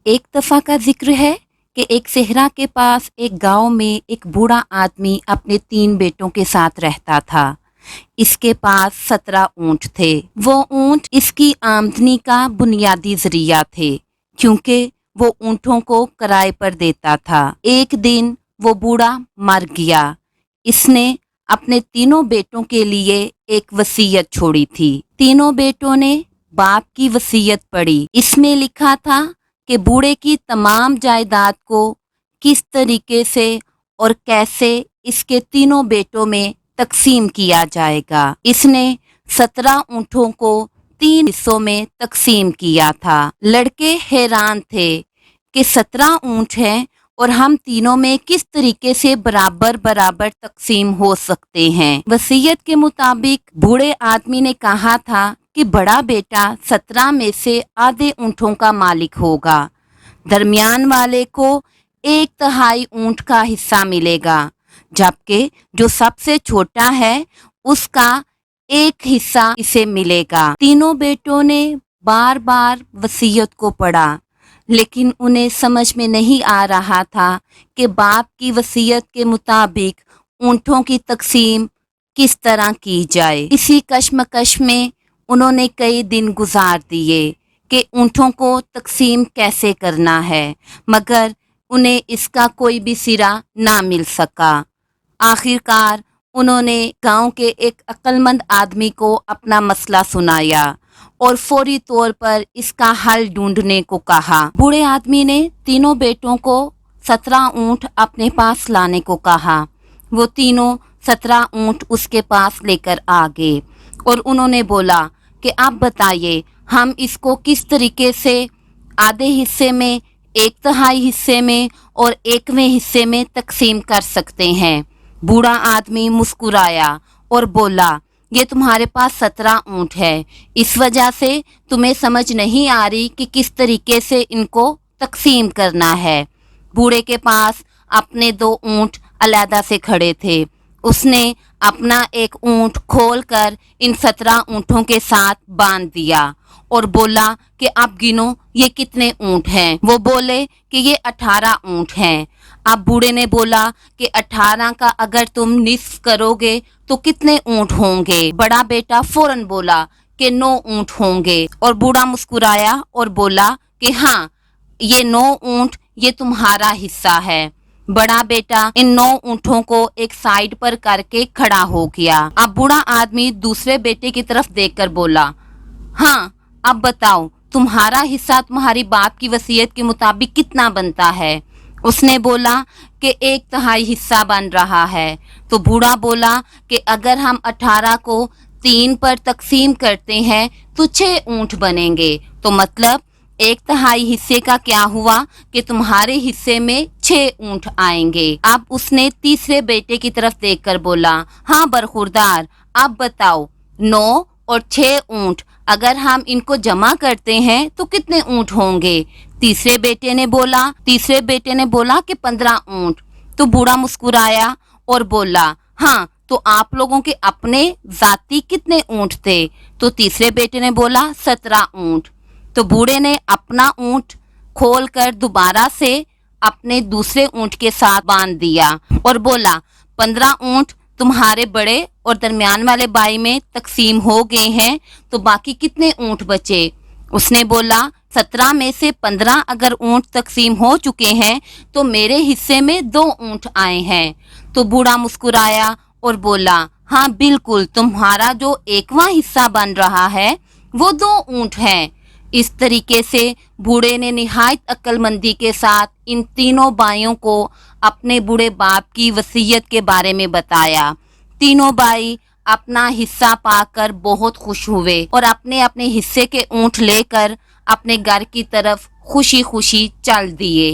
एक दफा का जिक्र है कि एक सेहरा के पास एक गांव में एक बूढ़ा आदमी अपने 3 बेटों के साथ रहता था। इसके पास 17 ऊंट थे। वो ऊंट इसकी आमदनी का बुनियादी जरिया थे, क्योंकि वो ऊंटों को किराए पर देता था। एक दिन वो बूढ़ा मर गया। इसने अपने तीनों बेटों के लिए एक वसीयत छोड़ी थी। तीनों बेटों ने बाप की वसीयत पढ़ी। इसमें लिखा था कि बूढ़े की तमाम जायदाद को किस तरीके से और कैसे इसके तीनों बेटों में तकसीम किया जाएगा। इसने 17 ऊँटों को 3 हिस्सों में तकसीम किया था। लड़के हैरान थे कि 17 ऊँट हैं और हम तीनों में किस तरीके से बराबर बराबर तकसीम हो सकते हैं। वसीयत के मुताबिक बूढ़े आदमी ने कहा था कि बड़ा बेटा 17 में से आधे ऊँटों का मालिक होगा, दरमियान वाले को 1/3 ऊँट का हिस्सा मिलेगा, जबकि जो सबसे छोटा है उसका 1 हिस्सा इसे मिलेगा। तीनों बेटों ने बार बार वसीयत को पढ़ा, लेकिन उन्हें समझ में नहीं आ रहा था कि बाप की वसीयत के मुताबिक ऊँटों की तकसीम किस तरह की जाए। इसी कश्मकश में उन्होंने कई दिन गुजार दिए कि ऊँटों को तकसीम कैसे करना है, मगर उन्हें इसका कोई भी सिरा ना मिल सका। आखिरकार उन्होंने गांव के एक अक्लमंद आदमी को अपना मसला सुनाया और फौरी तौर पर इसका हल ढूंढने को कहा। बूढ़े आदमी ने तीनों बेटों को 17 ऊँट अपने पास लाने को कहा। वो तीनों 17 ऊँट उसके पास लेकर आ गए और उन्होंने बोला कि आप बताइए, हम इसको किस तरीके से आधे हिस्से में, 1/3 हिस्से में और 1वें हिस्से में तकसीम कर सकते हैं। बूढ़ा आदमी मुस्कुराया और बोला, ये तुम्हारे पास 17 ऊँट है, इस वजह से तुम्हें समझ नहीं आ रही कि किस तरीके से इनको तकसीम करना है। बूढ़े के पास अपने 2 ऊँट अलहदा से खड़े थे। उसने अपना एक ऊँट खोलकर इन 17 ऊँटों के साथ बांध दिया और बोला कि अब गिनो ये कितने ऊँट हैं। वो बोले कि ये 18 ऊँट हैं। अब बूढ़े ने बोला कि 18 का अगर तुम निस्फ करोगे तो कितने ऊँट होंगे। बड़ा बेटा फौरन बोला कि 9 ऊँट होंगे और बूढ़ा मुस्कुराया और बोला कि हाँ, ये 9 ऊँट ये तुम्हारा हिस्सा है। बड़ा बेटा इन 9 ऊँटों को एक साइड पर करके खड़ा हो गया। अब बूढ़ा आदमी दूसरे बेटे की तरफ देखकर बोला, हाँ अब बताओ तुम्हारा हिस्सा तुम्हारी बाप की वसीयत के मुताबिक कितना बनता है। उसने बोला कि 1/3 हिस्सा बन रहा है। तो बूढ़ा बोला कि अगर हम 18 को 3 पर तकसीम करते हैं तो 6 ऊँट बनेंगे। तो मतलब 1/3 हिस्से का क्या हुआ कि तुम्हारे हिस्से में 6 ऊँट आएंगे। अब उसने तीसरे बेटे की तरफ देखकर बोला, हाँ बरखुरदार, अब बताओ 9 और 6 ऊँट अगर हम इनको जमा करते हैं तो कितने ऊँट होंगे। तीसरे बेटे ने बोला कि 15 ऊँट। तो बूढ़ा मुस्कुराया और बोला, हाँ तो आप लोगों के अपने जाती कितने ऊँट थे। तो तीसरे बेटे ने बोला 17 ऊँट। तो बूढ़े ने अपना ऊँट खोलकर दोबारा से अपने दूसरे ऊँट के साथ बांध दिया और बोला 15 ऊँट तुम्हारे बड़े और दरमियान वाले भाई में तकसीम हो गए हैं, तो बाकी कितने ऊँट बचे। उसने बोला 17 में से 15 अगर ऊँट तकसीम हो चुके हैं तो मेरे हिस्से में 2 ऊँट आए हैं। तो बूढ़ा मुस्कुराया और बोला, हाँ बिल्कुल, तुम्हारा जो 1वां हिस्सा बन रहा है वो 2 ऊँट हैं। इस तरीके से बूढ़े ने निहायत अक्लमंदी के साथ इन तीनों भाइयों को अपने बूढ़े बाप की वसीयत के बारे में बताया। तीनों भाई अपना हिस्सा पाकर बहुत खुश हुए और अपने अपने हिस्से के ऊँट लेकर अपने घर की तरफ खुशी खुशी चल दिए।